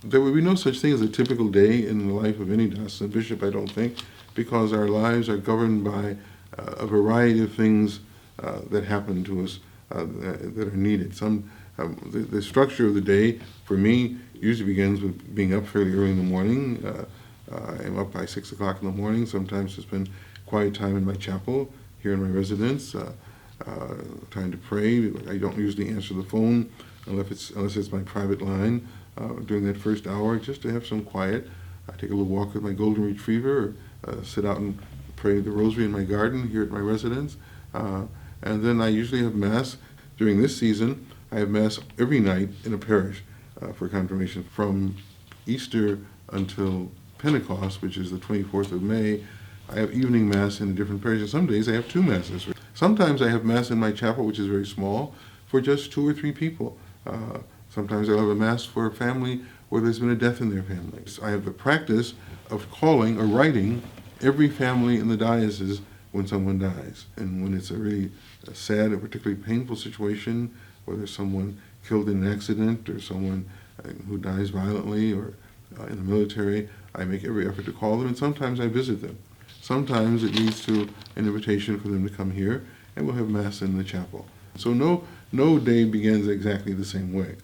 There would be no such thing as a typical day in the life of any diocesan bishop, I don't think, because our lives are governed by a variety of things that happen to us that are needed. The structure of the day, for me, usually begins with being up fairly early in the morning. I'm up by 6 o'clock in the morning, sometimes to spend quiet time in my chapel here in my residence, time to pray. I don't usually answer the phone unless it's my private line during that first hour, just to have some quiet. I take a little walk with my golden retriever, or sit out and pray the rosary in my garden here at my residence. And then I usually have Mass. During this season, I have Mass every night in a parish for confirmation. From Easter until Pentecost, which is the 24th of May, I have evening Mass in a different parish. And some days I have two Masses. Sometimes I have Mass in my chapel, which is very small, for just 2 or 3 people. Sometimes I'll have a Mass for a family where there's been a death in their family. I have the practice of calling or writing every family in the diocese when someone dies. And when it's a really sad or particularly painful situation, whether someone killed in an accident or someone who dies violently or in the military, I make every effort to call them, and sometimes I visit them. Sometimes it leads to an invitation for them to come here, and we'll have Mass in the chapel. So no day begins exactly the same way.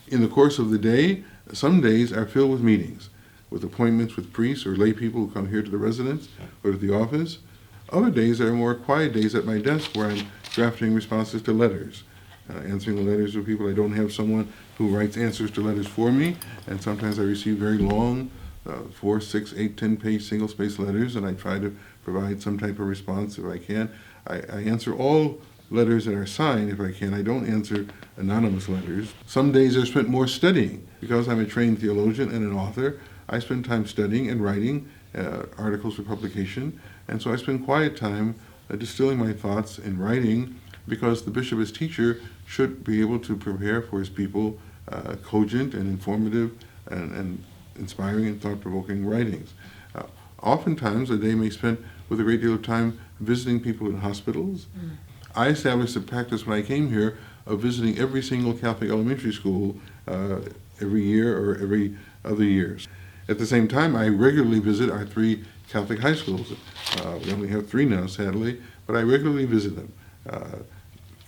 In the course of the day, some days are filled with meetings, with appointments with priests or lay people who come here to the residence or to the office. Other days are more quiet days at my desk where I'm drafting responses to letters, answering the letters of people. I don't have someone who writes answers to letters for me, and sometimes I receive very long 4, 6, 8, 10-page single-spaced letters, and I try to provide some type of response if I can. I answer all letters that are signed if I can. I don't answer anonymous letters. Some days are spent more studying. Because I'm a trained theologian and an author, I spend time studying and writing articles for publication, and so I spend quiet time distilling my thoughts and writing, because the bishop as teacher should be able to prepare for his people cogent and informative and inspiring and thought-provoking writings. Oftentimes a day may be spent with a great deal of time visiting people in hospitals. I established a practice when I came here of visiting every single Catholic elementary school every year or every other year. At the same time, I regularly visit our 3 Catholic high schools. We only have 3 now, sadly, but I regularly visit them,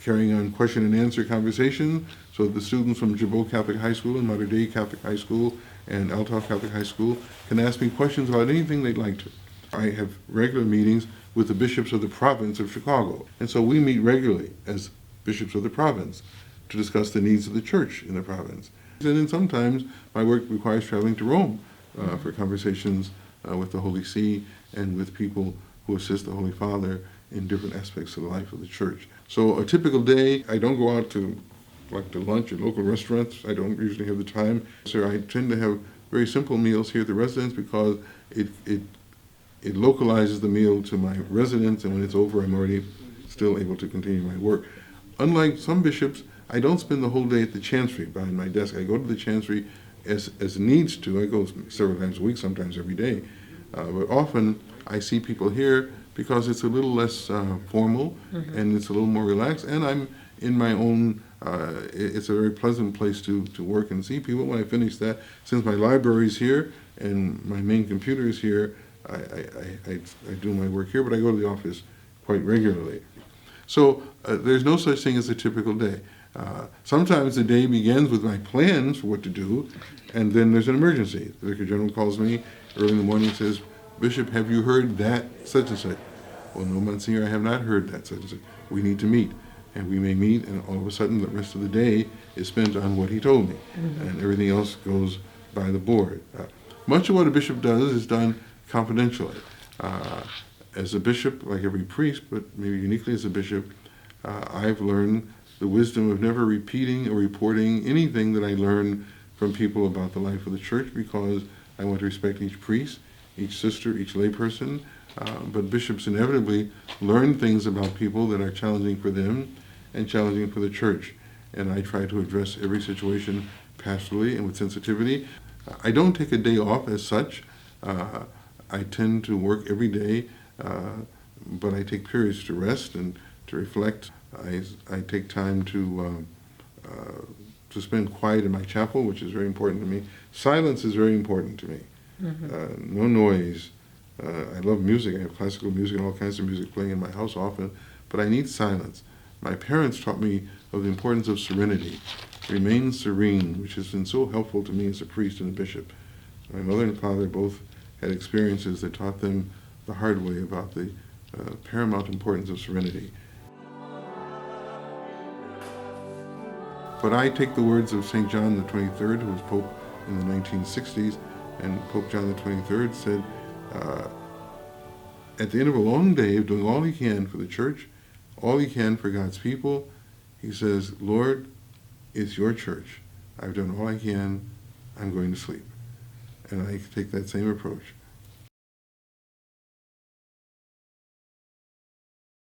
carrying on question and answer conversation so that the students from Jabot Catholic High School and Mater Dei Catholic High School and Althoff Catholic High School can ask me questions about anything they'd like to. I have regular meetings with the bishops of the province of Chicago, and so we meet regularly as bishops of the province to discuss the needs of the church in the province. And then sometimes my work requires traveling to Rome for conversations with the Holy See and with people who assist the Holy Father in different aspects of the life of the church. So a typical day, I don't go out to lunch at local restaurants. I don't usually have the time. So I tend to have very simple meals here at the residence because it localizes the meal to my residence, and when it's over, I'm already still able to continue my work. Unlike some bishops, I don't spend the whole day at the chancery behind my desk. I go to the chancery as needs to. I go several times a week, sometimes every day. But often I see people here because it's a little less formal and it's a little more relaxed, and I'm in my own, it's a very pleasant place to work and see people. When I finish that, since my library's here and my main computer is here, I do my work here, but I go to the office quite regularly. So there's no such thing as a typical day. Sometimes the day begins with my plans for what to do, and then there's an emergency. The Vicar General calls me early in the morning and says, "Bishop, have you heard that such and such?" "Well, no, Monsignor, I have not heard that such and such." "We need to meet." And we may meet, and all of a sudden the rest of the day is spent on what he told me, and everything else goes by the board. Much of what a bishop does is done confidentially. As a bishop, like every priest, but maybe uniquely as a bishop, I've learned the wisdom of never repeating or reporting anything that I learn from people about the life of the church, because I want to respect each priest, each sister, each layperson. But bishops inevitably learn things about people that are challenging for them and challenging for the church. And I try to address every situation pastorally and with sensitivity. I don't take a day off as such. I tend to work every day, but I take periods to rest and to reflect. I take time to to spend quiet in my chapel, which is very important to me. Silence is very important to me. No noise. I love music. I have classical music and all kinds of music playing in my house often, but I need silence. My parents taught me of the importance of serenity. Remain serene, which has been so helpful to me as a priest and a bishop. My mother and father both had experiences that taught them the hard way about the paramount importance of serenity. But I take the words of St. John the 23rd, who was Pope in the 1960s, and Pope John the 23rd said, at the end of a long day of doing all he can for the church, all he can for God's people, he says, Lord, it's your church. I've done all I can. I'm going to sleep. And I take that same approach.